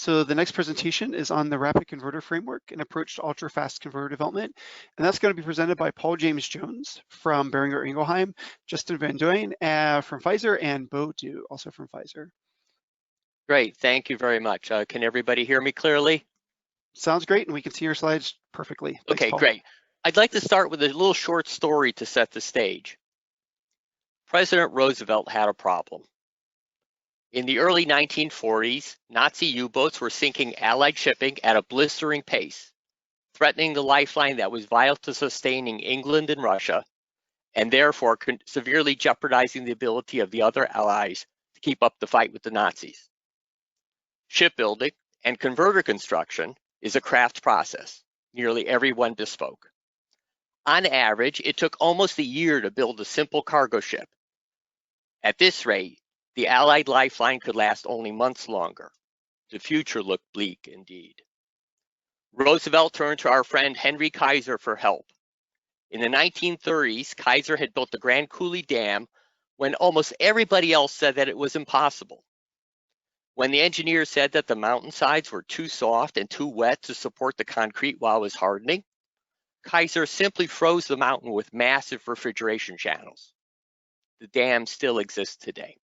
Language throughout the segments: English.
So the next presentation is on the Rapid Converter Framework, an approach to ultra-fast converter development. And that's going to be presented by Paul James Jones from Boehringer Ingelheim, Justin Van Duyn from Pfizer, and Bo Du, also from Pfizer. Great, thank you very much. Can everybody hear me clearly? Sounds great, and we can see your slides perfectly. Thanks, Okay, Paul. great. I'd like to start with a little short story to set the stage. President Roosevelt had a problem. In the early 1940s, Nazi U-boats were sinking Allied shipping at a blistering pace, threatening the lifeline that was vital to sustaining England and Russia, and therefore severely jeopardizing the ability of the other allies to keep up the fight with the Nazis. Shipbuilding and converter construction is a craft process, nearly everyone bespoke. On average, it took almost a year to build a simple cargo ship. At this rate, the Allied lifeline could last only months longer. The future looked bleak indeed. Roosevelt turned to our friend Henry Kaiser for help. In the 1930s, Kaiser had built the Grand Coulee Dam when almost everybody else said that it was impossible. When the engineers said that the mountainsides were too soft and too wet to support the concrete while it was hardening, Kaiser simply froze the mountain with massive refrigeration channels. The dam still exists today.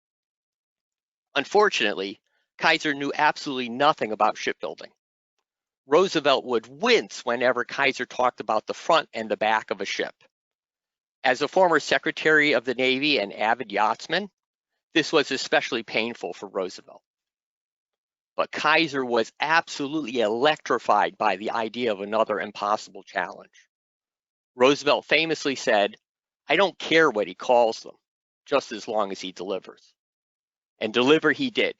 Unfortunately, Kaiser knew absolutely nothing about shipbuilding. Roosevelt would wince whenever Kaiser talked about the front and the back of a ship. As a former Secretary of the Navy and avid yachtsman, this was especially painful for Roosevelt. But Kaiser was absolutely electrified by the idea of another impossible challenge. Roosevelt famously said, "I don't care what he calls them, just as long as he delivers." And deliver he did.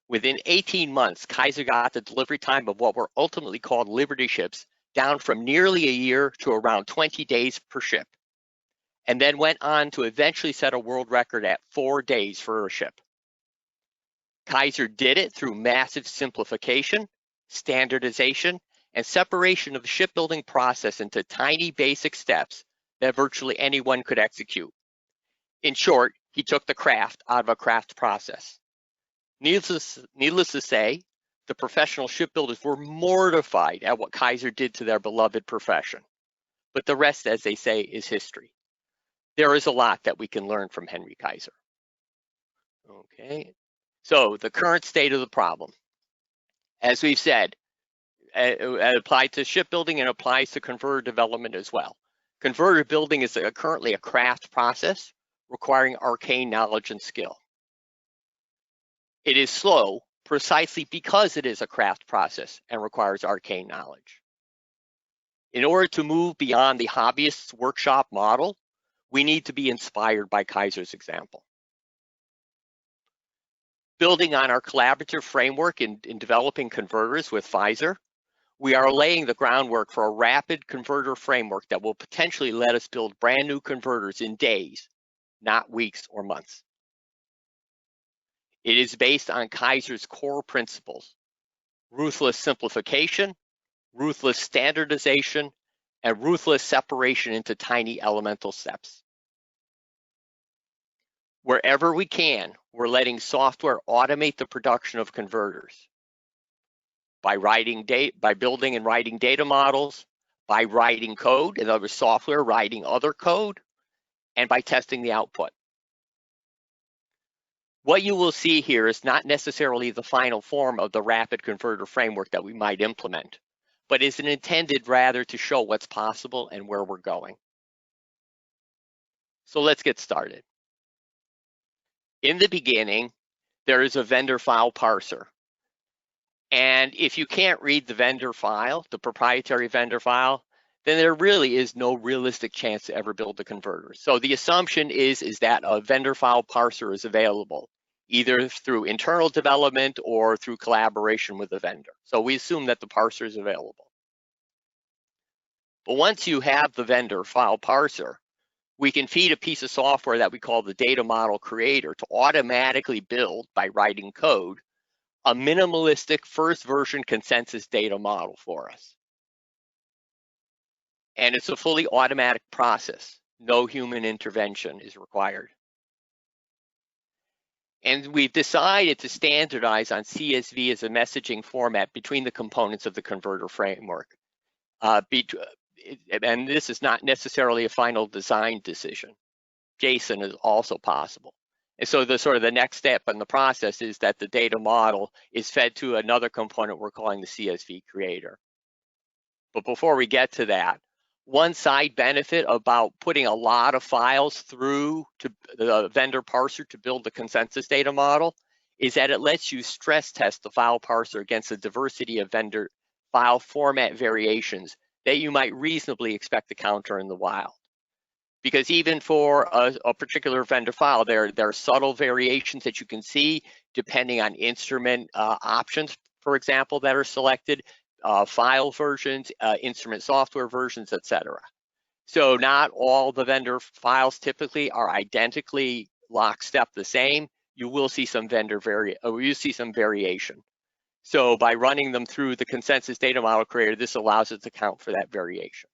Within 18 months, Kaiser got the delivery time of what were ultimately called Liberty ships down from nearly a year to around 20 days per ship, and then went on to eventually set a world record at 4 days for a ship. Kaiser did it through massive simplification, standardization, and separation of the shipbuilding process into tiny basic steps that virtually anyone could execute. In short, he took the craft out of a craft process. Needless to say, the professional shipbuilders were mortified at what Kaiser did to their beloved profession. But the rest, as they say, is history. There is a lot that we can learn from Henry Kaiser. Okay, so the current state of the problem. As we've said, it applies to shipbuilding and applies to converter development as well. Converter building is currently a craft process requiring arcane knowledge and skill. It is slow precisely because it is a craft process and requires arcane knowledge. In order to move beyond the hobbyist's workshop model, we need to be inspired by Kaiser's example. Building on our collaborative framework in developing converters with Pfizer, we are laying the groundwork for a rapid converter framework that will potentially let us build brand new converters in days, not weeks or months. It is based on Kaiser's core principles: ruthless simplification, ruthless standardization, and ruthless separation into tiny elemental steps. Wherever we can, we're letting software automate the production of converters. By building and writing data models, by writing code, in other words, software writing other code, and by testing the output. What you will see here is not necessarily the final form of the rapid converter framework that we might implement, but is intended rather to show what's possible and where we're going. So let's get started. In the beginning, there is a vendor file parser. And if you can't read the vendor file, the proprietary vendor file, then there really is no realistic chance to ever build a converter. So the assumption is that a vendor file parser is available, either through internal development or through collaboration with the vendor. So we assume that the parser is available. But once you have the vendor file parser, we can feed a piece of software that we call the data model creator to automatically build, by writing code, a minimalistic first version consensus data model for us. And it's a fully automatic process. No human intervention is required. And we've decided to standardize on CSV as a messaging format between the components of the converter framework. And this is not necessarily a final design decision. JSON is also possible. And so the next step in the process is that the data model is fed to another component we're calling the CSV creator. But before we get to that, one side benefit about putting a lot of files through to the vendor parser to build the consensus data model is that it lets you stress test the file parser against the diversity of vendor file format variations that you might reasonably expect to counter in the wild. Because even for a particular vendor file, there are subtle variations that you can see depending on instrument options, for example, that are selected, file versions, instrument software versions, etc. So not all the vendor files typically are identically lockstep the same. You will see some variation. So by running them through the consensus data model creator, this allows us to account for that variation.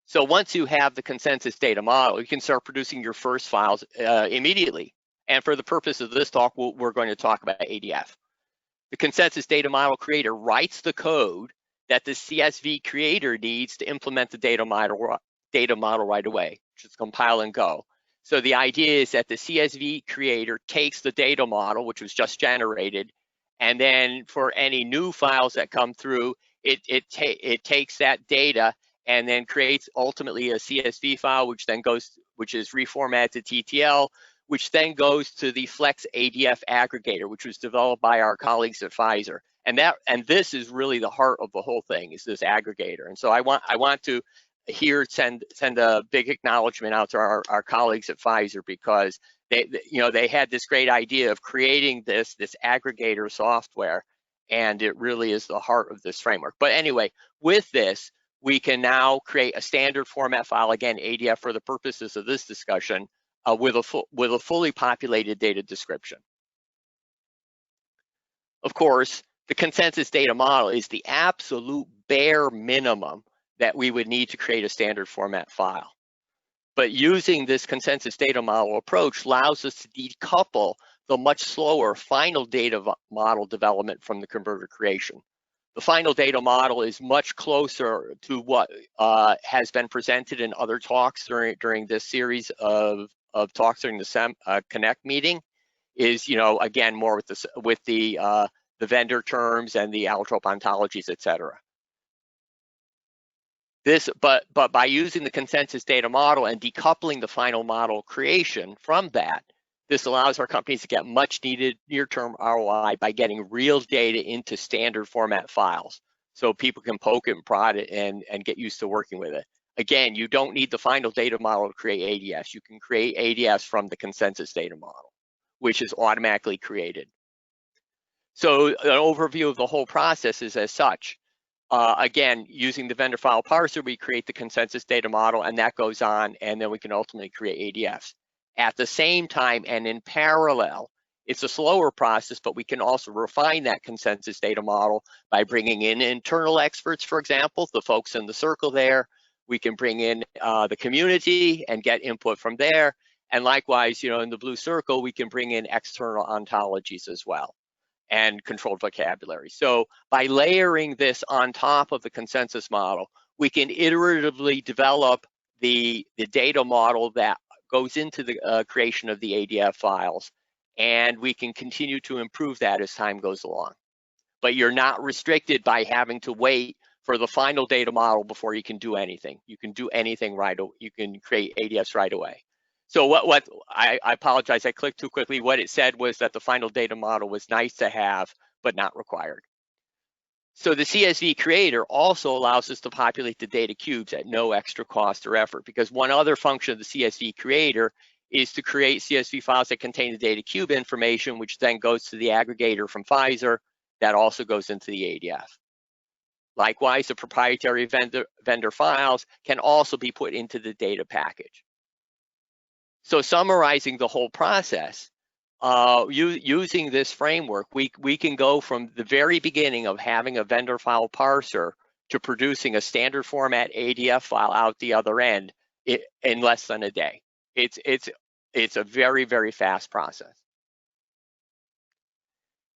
So once you have the consensus data model, you can start producing your first files immediately. And for the purpose of this talk, we're going to talk about ADF. The consensus data model creator writes the code that the CSV creator needs to implement the data model right away, which is compile and go. So the idea is that the CSV creator takes the data model, which was just generated, and then for any new files that come through, it takes that data and then creates ultimately a CSV file, which is reformatted to TTL, which then goes to the Flex ADF aggregator, which was developed by our colleagues at Pfizer. And this is really the heart of the whole thing, is this aggregator. And so I want to here send a big acknowledgement out to our colleagues at Pfizer, because they had this great idea of creating this aggregator software, and it really is the heart of this framework. But anyway, with this, we can now create a standard format file, again, ADF for the purposes of this discussion, with a fully populated data description. Of course, the consensus data model is the absolute bare minimum that we would need to create a standard format file. But using this consensus data model approach allows us to decouple the much slower final data model development from the converter creation. The final data model is much closer to what has been presented in other talks during this series of talks during the Connect meeting. Is again more with the vendor terms and the allotrope ontologies, etc. But by using the consensus data model and decoupling the final model creation from that, this allows our companies to get much needed near-term ROI by getting real data into standard format files, so people can poke it and prod it and get used to working with it. Again, you don't need the final data model to create ADFs. You can create ADFs from the consensus data model, which is automatically created. So an overview of the whole process is as such. Again, using the vendor file parser, we create the consensus data model, and that goes on, and then we can ultimately create ADFs. At the same time and in parallel, it's a slower process, but we can also refine that consensus data model by bringing in internal experts, for example, the folks in the circle there. We can bring in the community and get input from there. And likewise, in the blue circle, we can bring in external ontologies as well and controlled vocabulary. So by layering this on top of the consensus model, we can iteratively develop the data model that goes into the creation of the ADF files, and we can continue to improve that as time goes along. But you're not restricted by having to wait for the final data model before you can do anything. You can do anything right away. You can create ADFs right away. So what I apologize, I clicked too quickly. What it said was that the final data model was nice to have, but not required. So the CSV creator also allows us to populate the data cubes at no extra cost or effort, because one other function of the CSV creator is to create CSV files that contain the data cube information, which then goes to the aggregator from Pfizer that also goes into the ADF. Likewise, the proprietary vendor files can also be put into the data package. So summarizing the whole process, using this framework, we can go from the very beginning of having a vendor file parser to producing a standard format ADF file out the other end in less than a day. It's It's a very, very fast process.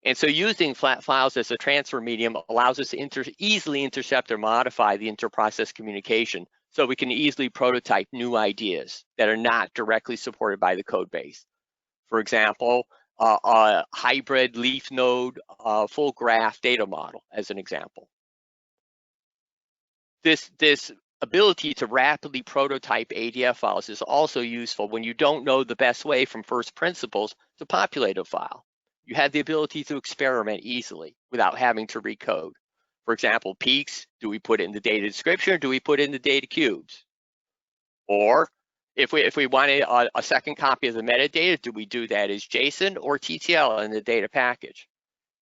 And so using flat files as a transfer medium allows us to easily intercept or modify the inter-process communication, so we can easily prototype new ideas that are not directly supported by the code base. For example, a hybrid leaf node full graph data model as an example. This ability to rapidly prototype ADF files is also useful when you don't know the best way from first principles to populate a file. You have the ability to experiment easily without having to recode. For example, peaks, do we put it in the data description or do we put it in the data cubes? Or if we wanted a second copy of the metadata, do we do that as JSON or TTL in the data package?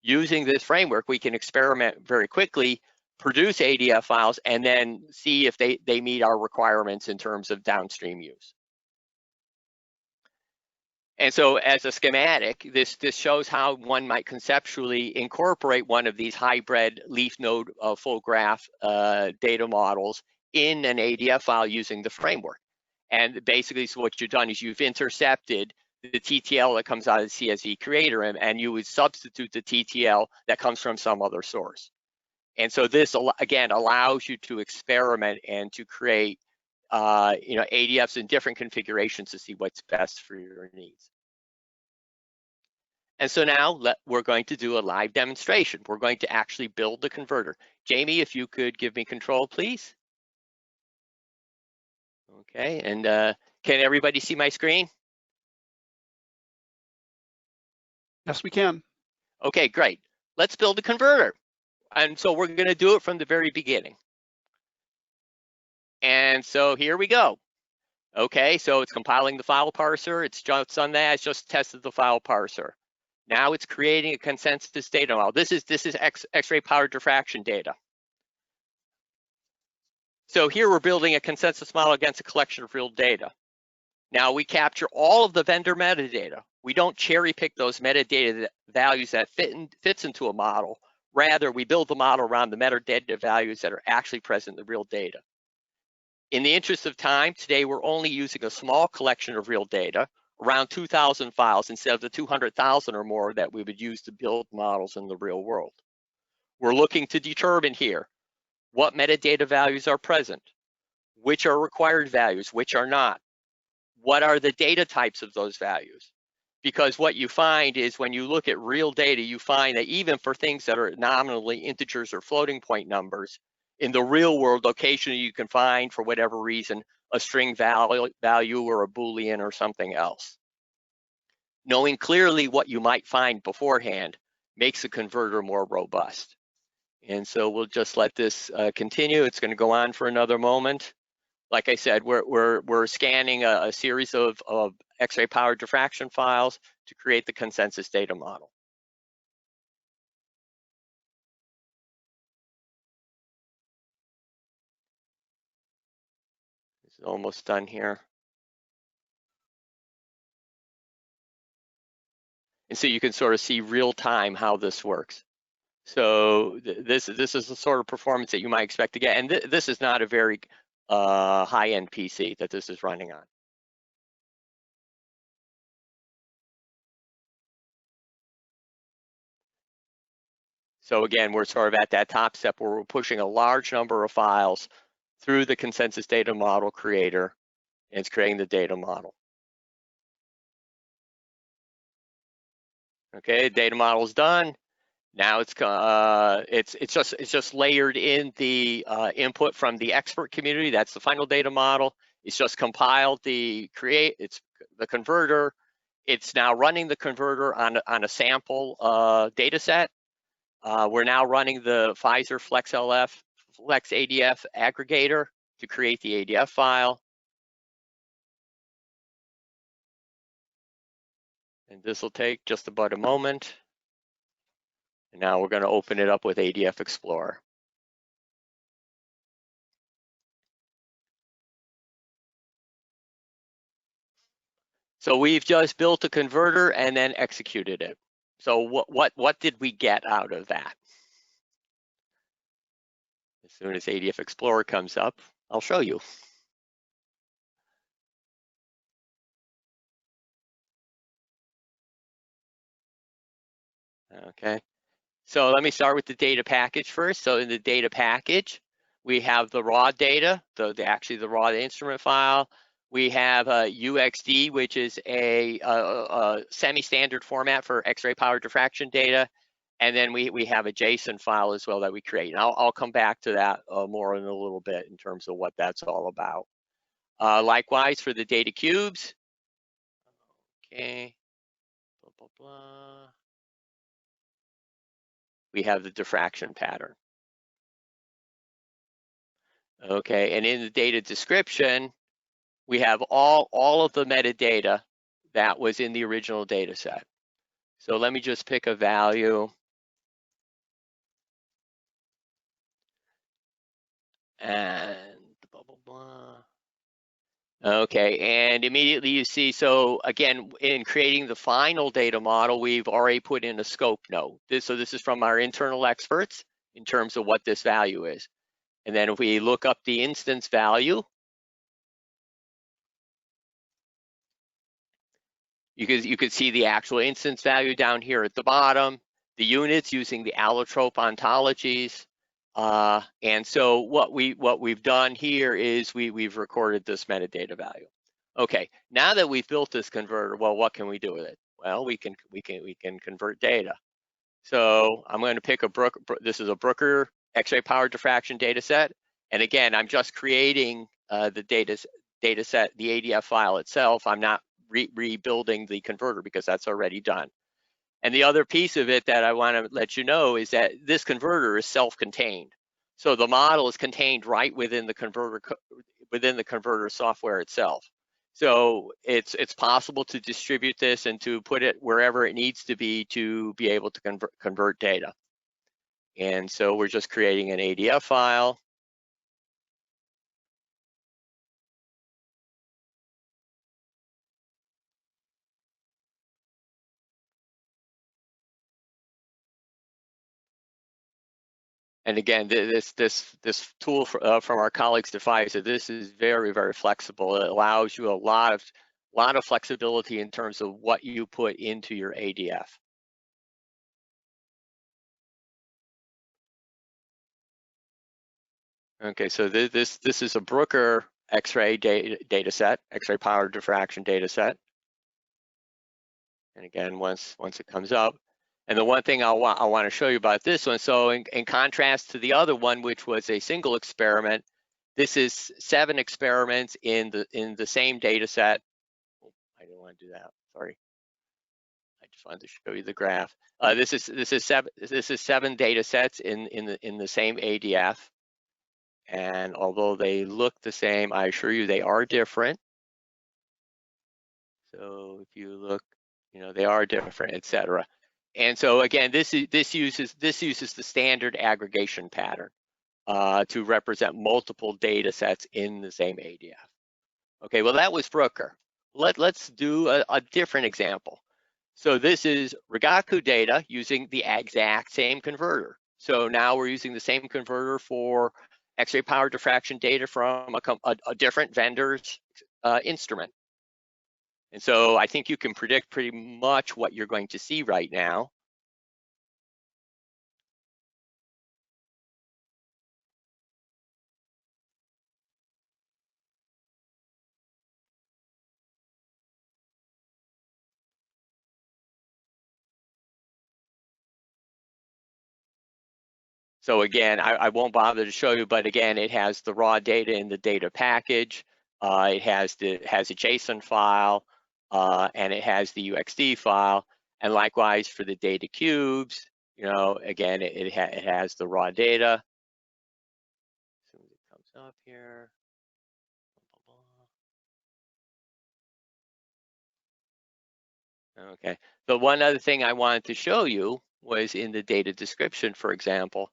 Using this framework, we can experiment very quickly, produce ADF files, and then see if they meet our requirements in terms of downstream use. And so as a schematic, this shows how one might conceptually incorporate one of these hybrid leaf node full graph data models in an ADF file using the framework. And basically, so what you've done is you've intercepted the TTL that comes out of the CSV creator, and you would substitute the TTL that comes from some other source. And so this, again, allows you to experiment and to create ADFs in different configurations to see what's best for your needs. And so now we're going to do a live demonstration. We're going to actually build the converter. Jamie, if you could give me control, please. Okay, and can everybody see my screen? Yes, we can. Okay, great. Let's build a converter. And so we're going to do it from the very beginning. And so here we go. Okay, so it's compiling the file parser. It's just done that. It's just tested the file parser. Now it's creating a consensus data model. This is X-ray powered diffraction data. So here we're building a consensus model against a collection of real data. Now we capture all of the vendor metadata. We don't cherry pick those metadata values that fits into a model. Rather, we build the model around the metadata values that are actually present in the real data. In the interest of time, today we're only using a small collection of real data, around 2,000 files instead of the 200,000 or more that we would use to build models in the real world. We're looking to determine here what metadata values are present, which are required values, which are not. What are the data types of those values? Because what you find is when you look at real data, you find that even for things that are nominally integers or floating point numbers, in the real world, occasionally you can find, for whatever reason, a string value or a Boolean or something else. Knowing clearly what you might find beforehand makes the converter more robust. And so we'll just let this continue. It's going to go on for another moment. Like I said, we're scanning a series of X-ray powered diffraction files to create the consensus data model. This is almost done here. And so you can sort of see real time how this works. So this is the sort of performance that you might expect to get. And this is not a very high-end PC that this is running on. So again, we're sort of at that top step where we're pushing a large number of files through the consensus data model creator, and it's creating the data model. Okay, data model is done. Now it's just layered in the input from the expert community. That's the final data model. It's just compiled the converter. It's now running the converter on a sample data set. We're now running the Pfizer FlexADF aggregator to create the ADF file. And this will take just about a moment. And now we're going to open it up with ADF Explorer. So we've just built a converter and then executed it. So what did we get out of that? As soon as ADF Explorer comes up, I'll show you. Okay, so let me start with the data package first. So in the data package, we have the raw data, actually the raw instrument file. We have a UXD, which is a semi-standard format for X-ray power diffraction data. And then we have a JSON file as well that we create. And I'll come back to that more in a little bit in terms of what that's all about. Likewise for the data cubes. Okay, blah, blah, blah. We have the diffraction pattern. Okay, and in the data description, we have all of the metadata that was in the original data set. So let me just pick a value. And blah, blah, blah. Okay, and immediately you see, so again, in creating the final data model, we've already put in a scope note. So this is from our internal experts in terms of what this value is. And then if we look up the instance value, you could see the actual instance value down here at the bottom, the units using the allotrope ontologies. And so what we've done here is we've recorded this metadata value. Okay, now that we've built this converter, well, what can we do with it? Well, we can convert data. So I'm going to pick this is a Brooker X-ray power diffraction data set. And again, I'm just creating the data set, the ADF file itself. I'm not rebuilding the converter because that's already done. And the other piece of it that I want to let you know is that this converter is self-contained. So the model is contained right within the converter software itself. So it's possible to distribute this and to put it wherever it needs to be able to convert data. And so we're just creating an ADF file. And again, this tool from our colleagues at Pfizer, this is very, very flexible. It allows you a lot of flexibility in terms of what you put into your ADF. Okay, so this is a Brooker X-ray data set, X-ray power diffraction data set. And again, once it comes up. And the one thing I want to show you about this one, so in contrast to the other one, which was a single experiment, this is 7 experiments in the same data set. Oh, I didn't want to do that. Sorry. I just wanted to show you the graph. This is 7 data sets in the same ADF. And although they look the same, I assure you they are different. So if you look, they are different, etc. And so again, this uses the standard aggregation pattern to represent multiple data sets in the same ADF. Okay, well that was Brooker. Let's do a different example. So this is Rigaku data using the exact same converter. So now we're using the same converter for X-ray power diffraction data from a different vendor's instrument. And so I think you can predict pretty much what you're going to see right now. So again, I won't bother to show you, but again, it has the raw data in the data package. It has a JSON file, and it has the UXD file. And likewise for the data cubes, again, it has the raw data. As soon as it comes up here. Okay, the one other thing I wanted to show you was in the data description, for example.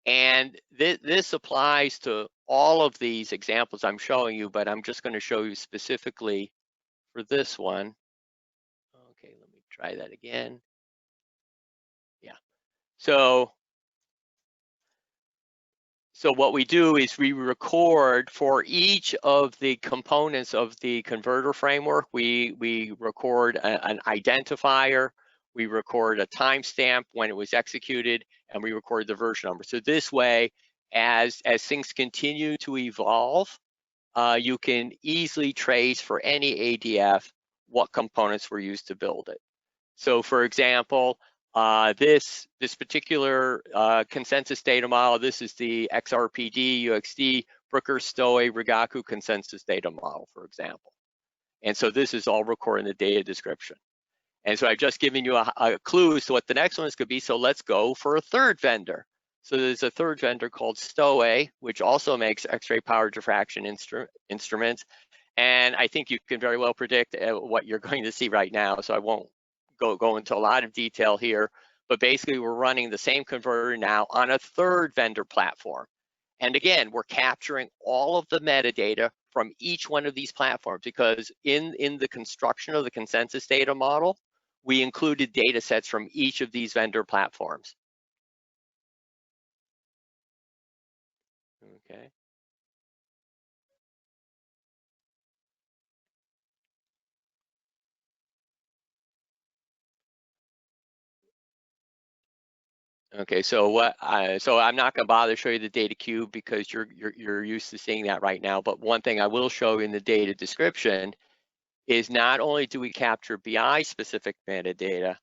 And this applies to all of these examples I'm showing you, but I'm just going to show you specifically for this one. Okay, let me try that again. Yeah. So what we do is we record for each of the components of the converter framework, we record an identifier we record a timestamp when it was executed, and we record the version number. So this way, as things continue to evolve, you can easily trace for any ADF what components were used to build it. So for example, this particular consensus data model, this is the XRPD, UXD, Brooker, Stowe, Rigaku consensus data model, for example. And so this is all recorded in the data description. And so I've just given you a clue as to what the next one is going to be. So let's go for a third vendor. So there's a third vendor called Stowe, which also makes X-ray power diffraction instruments. And I think you can very well predict what you're going to see right now. So I won't go into a lot of detail here, but basically we're running the same converter now on a third vendor platform. And again, we're capturing all of the metadata from each one of these platforms, because in the construction of the consensus data model, we included data sets from each of these vendor platforms. Okay. Okay, so I'm not going to bother to show you the data cube because you're used to seeing that right now. But one thing I will show in the data description is not only do we capture BI specific metadata,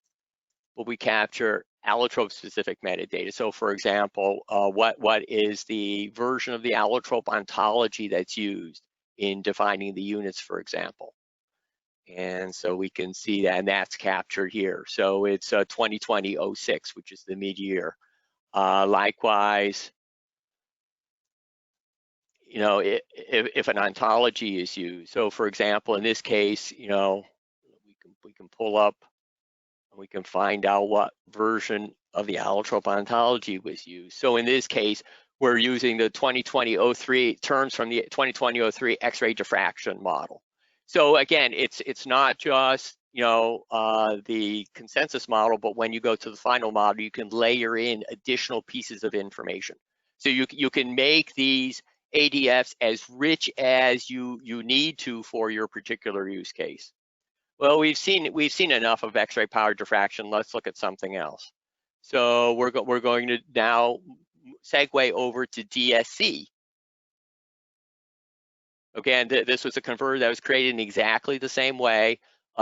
but we capture allotrope specific metadata. So for example, what is the version of the allotrope ontology that's used in defining the units, for example. And so we can see that, and that's captured here. So it's 2020-06, which is the mid-year. Likewise, you know, if an ontology is used. So for example, in this case, you know, we can pull up, and we can find out what version of the allotrope ontology was used. So in this case, we're using the 2020-03 terms from the 2020-03 X-ray diffraction model. So again, it's not just, you know, the consensus model, but when you go to the final model, you can layer in additional pieces of information. So you can make these ADFs as rich as you need to for your particular use case. Well, we've seen enough of X-ray power diffraction. Let's look at something else. So we're going to now segue over to DSC. Again, this was a converter that was created in exactly the same way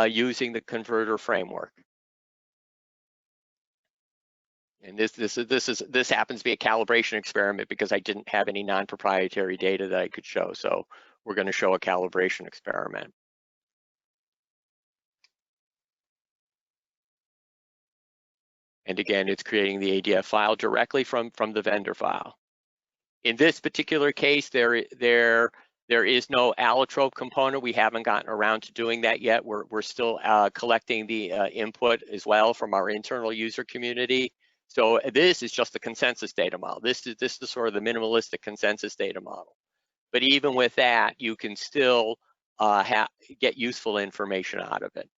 using the converter framework. And this happens to be a calibration experiment because I didn't have any non-proprietary data that I could show. So we're going to show a calibration experiment. And again, it's creating the ADF file directly from the vendor file. In this particular case, there is no allotrope component. We haven't gotten around to doing that yet. We're still collecting the input as well from our internal user community. So this is just the consensus data model. This is sort of the minimalistic consensus data model. But even with that, you can still get useful information out of it.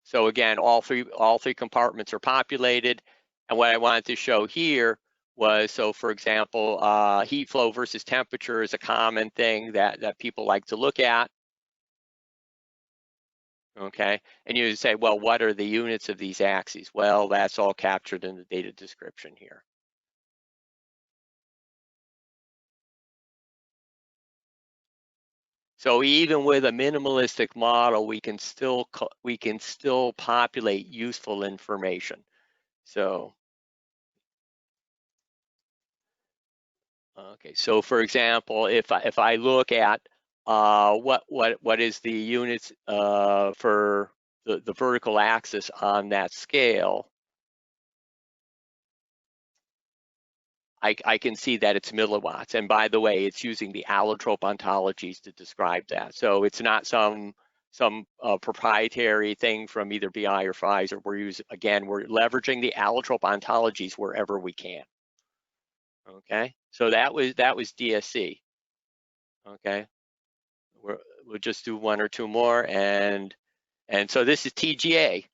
So again, all three compartments are populated. And what I wanted to show here was, so for example, heat flow versus temperature is a common thing that people like to look at. Okay, and you say, well, what are the units of these axes? Well, that's all captured in the data description here. So even with a minimalistic model, we can still populate useful information. So, okay. So for example, if I look at what is the units for the vertical axis on that scale, I can see that it's milliwatts. And by the way, it's using the allotrope ontologies to describe that. So it's not some proprietary thing from either BI or Pfizer. We're leveraging the allotrope ontologies wherever we can. Okay, so that was DSC. Okay, we'll just do one or two more, and so this is TGA.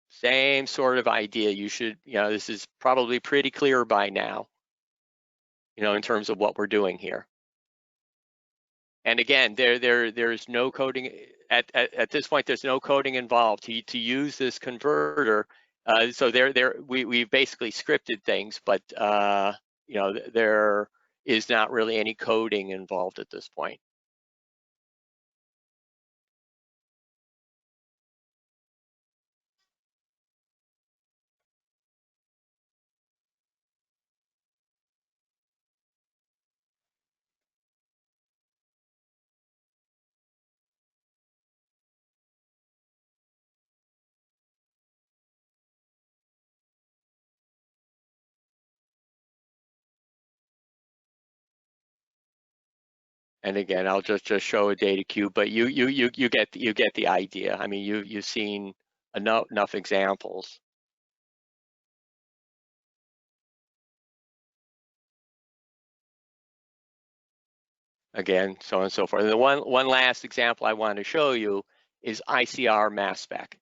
Same sort of idea. You should, this is probably pretty clear by now, in terms of what we're doing here. And again, there's no coding at this point, there's no coding involved to use this converter. So we've basically scripted things, but you know, there is not really any coding involved at this point. And again, I'll just show a data cube, but you get the idea. I mean, you've seen enough examples. Again, so on and so forth. And the one last example I want to show you is ICR mass spec.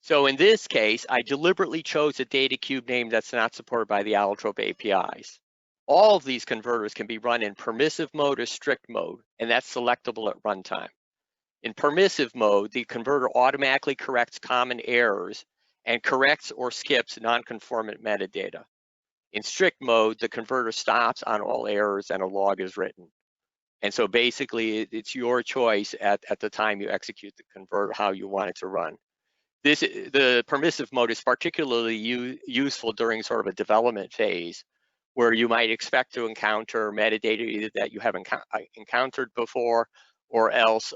So in this case, I deliberately chose a data cube name that's not supported by the Allotrope APIs. All of these converters can be run in permissive mode or strict mode, and that's selectable at runtime. In permissive mode, the converter automatically corrects common errors and corrects or skips non-conformant metadata. In strict mode, the converter stops on all errors and a log is written. And so basically, it's your choice at the time you execute the converter, how you want it to run. The permissive mode is particularly useful during sort of a development phase, where you might expect to encounter metadata either that you haven't encountered before, or else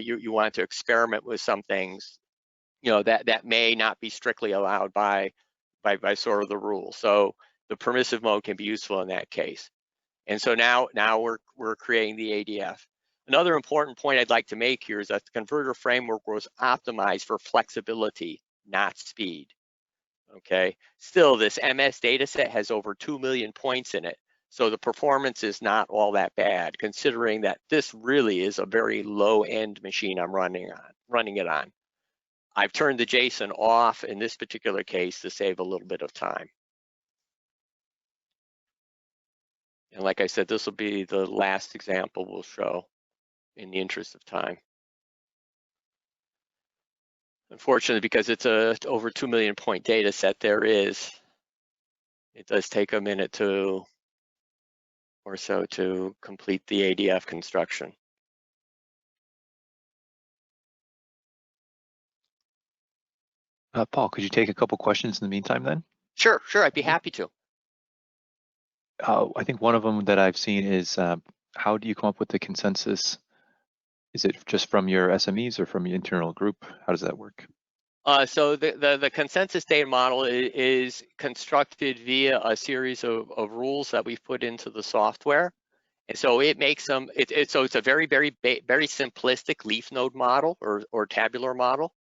you want to experiment with some things, you know, that may not be strictly allowed by sort of the rules. So the permissive mode can be useful in that case. And so now we're creating the ADF. Another important point I'd like to make here is that the converter framework was optimized for flexibility, not speed. Okay, still this MS dataset has over 2 million points in it, so the performance is not all that bad, considering that this really is a very low-end machine I'm running it on. I've turned the JSON off in this particular case to save a little bit of time. And like I said, this will be the last example we'll show in the interest of time. Unfortunately, because it's a over 2 million point data set, it does take a minute or so to complete the ADF construction. Paul, could you take a couple questions in the meantime then? Sure, I'd be happy to. I think one of them that I've seen is how do you come up with the consensus? Is it just from your SMEs or from your internal group? How does that work? So the consensus data model is constructed via a series of rules that we've put into the software. And so it makes them, so it's a very simplistic leaf node model or tabular model.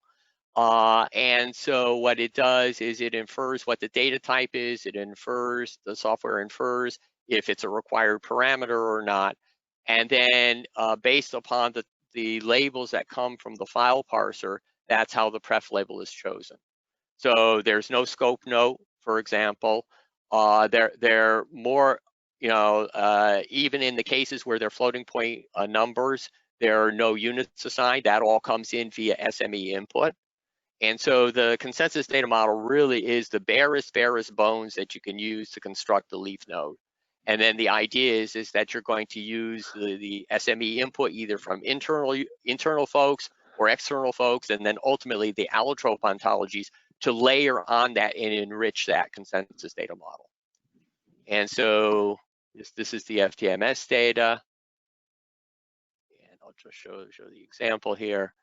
And so what it does is it infers what the data type is, the software infers if it's a required parameter or not. And then based upon the labels that come from the file parser, that's how the pref label is chosen. So there's no scope note, for example. They're more, you know, even in the cases where they're floating point numbers, there are no units assigned. That all comes in via SME input. And so the consensus data model really is the barest bones that you can use to construct the leaf node. And then the idea is that you're going to use the SME input either from internal folks or external folks, and then ultimately the allotrope ontologies to layer on that and enrich that consensus data model. And so this is the FTMS data. And I'll just show the example here.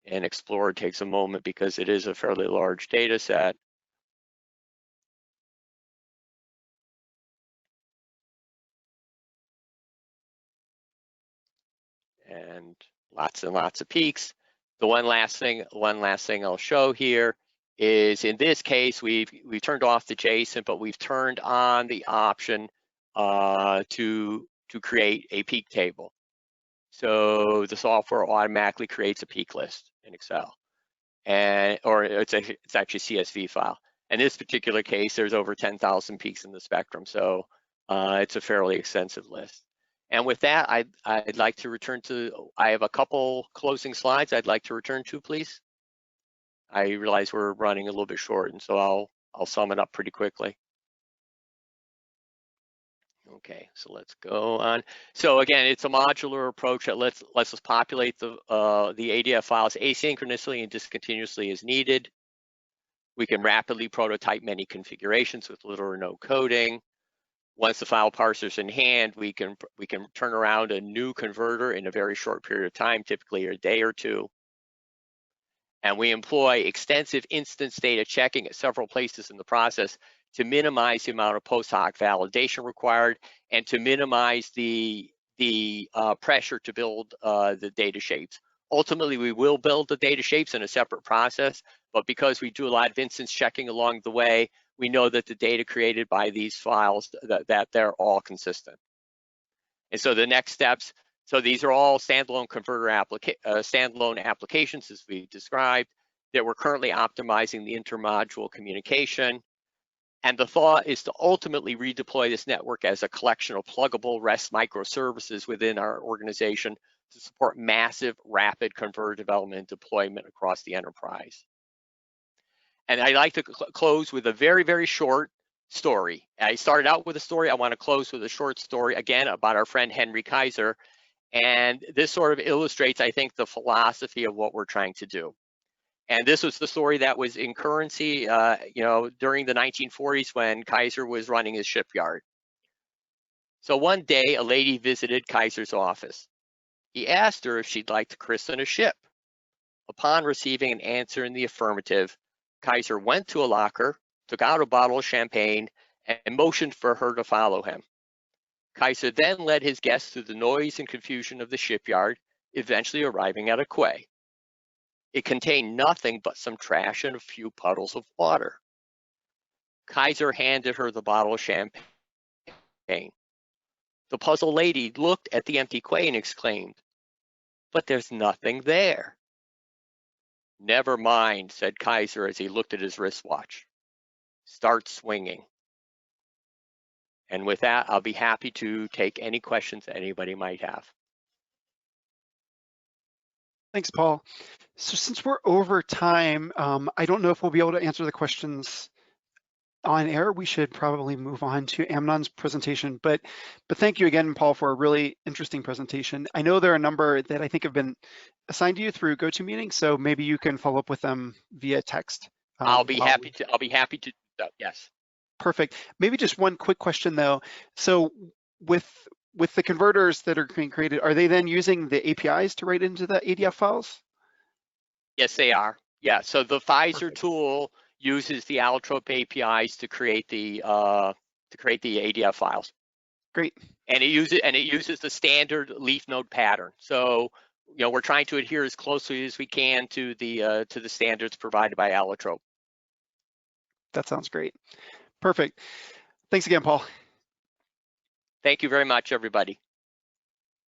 And Explorer takes a moment because it is a fairly large data set. And lots of peaks. The one last thing I'll show here is in this case we've turned off the JSON, but we've turned on the option to create a peak table. So the software automatically creates a peak list in Excel, or it's actually CSV file. In this particular case, there's over 10,000 peaks in the spectrum, so it's a fairly extensive list. And with that, I'd like to return to, I have a couple closing slides I'd like to return to, please. I realize we're running a little bit short, and so I'll sum it up pretty quickly. Okay, so let's go on. So again, it's a modular approach that lets us populate the ADF files asynchronously and discontinuously as needed. We can rapidly prototype many configurations with little or no coding. Once the file parser's in hand, we can turn around a new converter in a very short period of time, typically a day or two. And we employ extensive instance data checking at several places in the process to minimize the amount of post hoc validation required and to minimize the pressure to build the data shapes. Ultimately, we will build the data shapes in a separate process, but because we do a lot of instance checking along the way, we know that the data created by these files, that they're all consistent. And so the next steps, so these are all standalone standalone applications, as we described, that we're currently optimizing the intermodule communication. And the thought is to ultimately redeploy this network as a collection of pluggable REST microservices within our organization to support massive, rapid converter development and deployment across the enterprise. And I'd like to close with a very, very short story. I started out with a story. I want to close with a short story, again, about our friend Henry Kaiser. And this sort of illustrates, I think, the philosophy of what we're trying to do. And this was the story that was in currency, during the 1940s when Kaiser was running his shipyard. So one day, a lady visited Kaiser's office. He asked her if she'd like to christen a ship. Upon receiving an answer in the affirmative, Kaiser went to a locker, took out a bottle of champagne, and motioned for her to follow him. Kaiser then led his guests through the noise and confusion of the shipyard, eventually arriving at a quay. It contained nothing but some trash and a few puddles of water. Kaiser handed her the bottle of champagne. The puzzled lady looked at the empty quay and exclaimed, "But there's nothing there." "Never mind," said Kaiser as he looked at his wristwatch. "Start swinging." And with that, I'll be happy to take any questions that anybody might have. Thanks, Paul. So since we're over time, I don't know if we'll be able to answer the questions on air. We should probably move on to Amnon's presentation, but thank you again, Paul, for a really interesting presentation. I know there are a number that I think have been assigned to you through GoToMeeting, so maybe you can follow up with them via text. I'll be happy to do that. Yes. Perfect. Maybe just one quick question though. So with the converters that are being created, are they then using the APIs to write into the ADF files? Yes, they are. Yeah. So the Pfizer Perfect. tool uses the Allotrope APIs to create the ADF files. Great. And it uses the standard leaf node pattern. So we're trying to adhere as closely as we can to the standards provided by Allotrope. That sounds great. Perfect. Thanks again, Paul. Thank you very much, everybody.